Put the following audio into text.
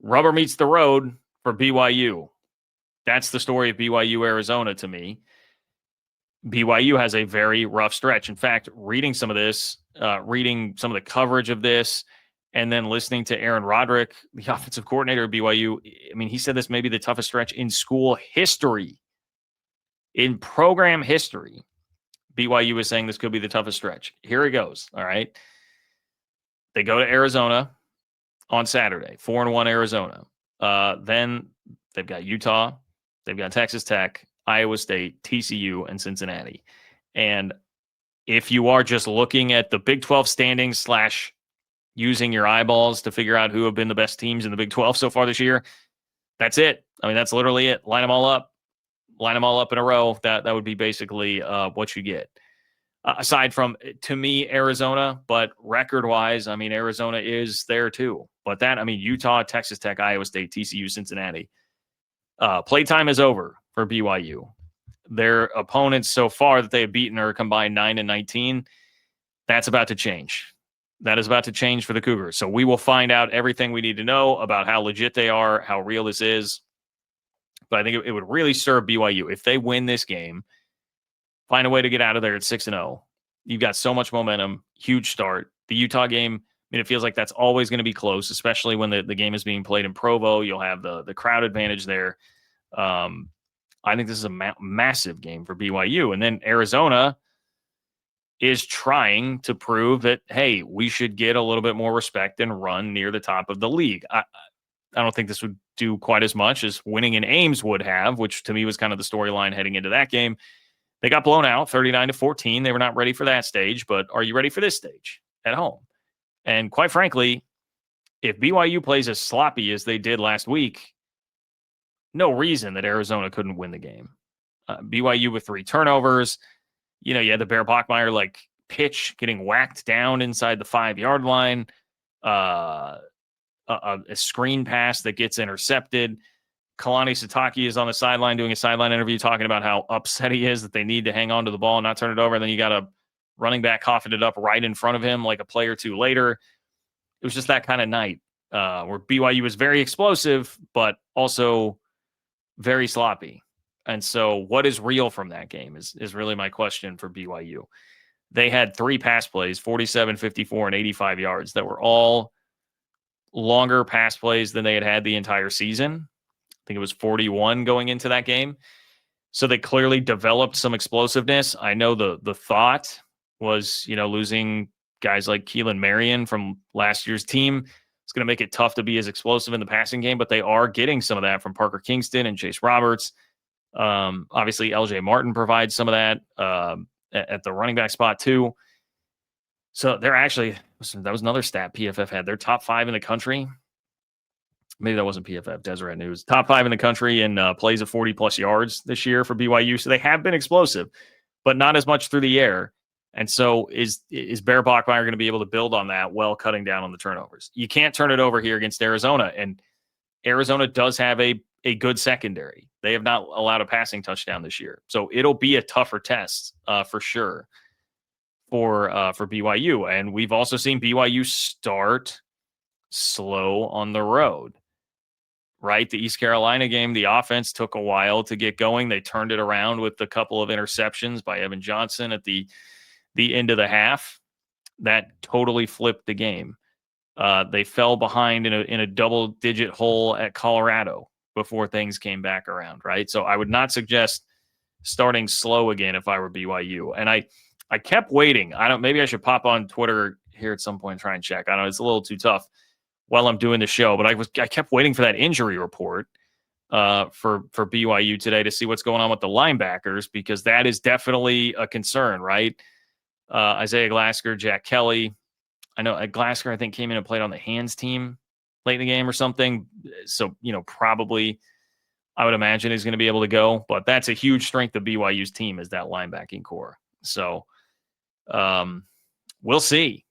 rubber meets the road for BYU. That's the story of BYU Arizona to me. BYU has a very rough stretch. In fact, reading some of this, reading some of the coverage of this, and then listening to Aaron Roderick, the offensive coordinator of BYU, I mean, he said this may be the toughest stretch in school history. In program history, BYU is saying this could be the toughest stretch. Here it goes, all right? They go to Arizona on Saturday, 4-1 Arizona. Then they've got Utah, they've got Texas Tech, Iowa State, TCU, and Cincinnati. And if you are just looking at the Big 12 standings / using your eyeballs to figure out who have been the best teams in the Big 12 so far this year, that's it. I mean, that's literally it. Line them all up in a row. That would be basically what you get. Aside from, to me, Arizona, but record-wise, I mean, Arizona is there too. But that, I mean, Utah, Texas Tech, Iowa State, TCU, Cincinnati. Playtime is over for BYU. Their opponents so far that they have beaten are combined 9-19. That's about to change. That is about to change for the Cougars. So we will find out everything we need to know about how legit they are, how real this is. But I think it would really serve BYU if they win this game, find a way to get out of there at 6-0. You've got so much momentum, huge start. The Utah game, I mean, it feels like that's always going to be close, especially when the game is being played in Provo. You'll have the crowd advantage there. I think this is a massive game for BYU. And then Arizona is trying to prove that, hey, we should get a little bit more respect and run near the top of the league. I don't think this would do quite as much as winning in Ames would have, which to me was kind of the storyline heading into that game. They got blown out 39-14. They were not ready for that stage, but are you ready for this stage at home? And quite frankly, if BYU plays as sloppy as they did last week, no reason that Arizona couldn't win the game. BYU with 3 turnovers. You know, you had the Bear Bachmeier pitch getting whacked down inside the 5-yard line. A screen pass that gets intercepted. Kalani Sitake is on the sideline doing a sideline interview talking about how upset he is that they need to hang on to the ball and not turn it over. And then you got a running back coughing it up right in front of him like a play or two later. It was just that kind of night where BYU was very explosive, but also very sloppy. And so what is real from that game is really my question for BYU. They had 3 pass plays, 47, 54, and 85 yards that were all longer pass plays than they had the entire season. I think it was 41 going into that game. So they clearly developed some explosiveness. I know the thought was, losing guys like Keelan Marion from last year's team. It's going to make it tough to be as explosive in the passing game, but they are getting some of that from Parker Kingston and Chase Roberts. Obviously, LJ Martin provides some of that at the running back spot too. So they're actually, that was another stat PFF had. They're top 5 in the country. Maybe that wasn't PFF, Deseret News. Top 5 in the country in plays of 40-plus yards this year for BYU. So they have been explosive, but not as much through the air. And so is Bear Bachmeier going to be able to build on that while cutting down on the turnovers? You can't turn it over here against Arizona. And Arizona does have a good secondary. They have not allowed a passing touchdown this year. So it'll be a tougher test for sure for BYU. And we've also seen BYU start slow on the road. Right? The East Carolina game, the offense took a while to get going. They turned it around with a couple of interceptions by Evan Johnson at the end of the half. That totally flipped the game. They fell behind in a double-digit hole at Colorado before things came back around, right? So I would not suggest starting slow again if I were BYU. And I kept waiting. Maybe I should pop on Twitter here at some point and try and check. I know it's a little too tough while I'm doing the show, but I kept waiting for that injury report for BYU today to see what's going on with the linebackers, because that is definitely a concern, right? Isaiah Glasker, Jack Kelly. I know Glasker, I think, came in and played on the hands team late in the game or something. So, probably I would imagine he's going to be able to go, but that's a huge strength of BYU's team is that linebacking core. So we'll see.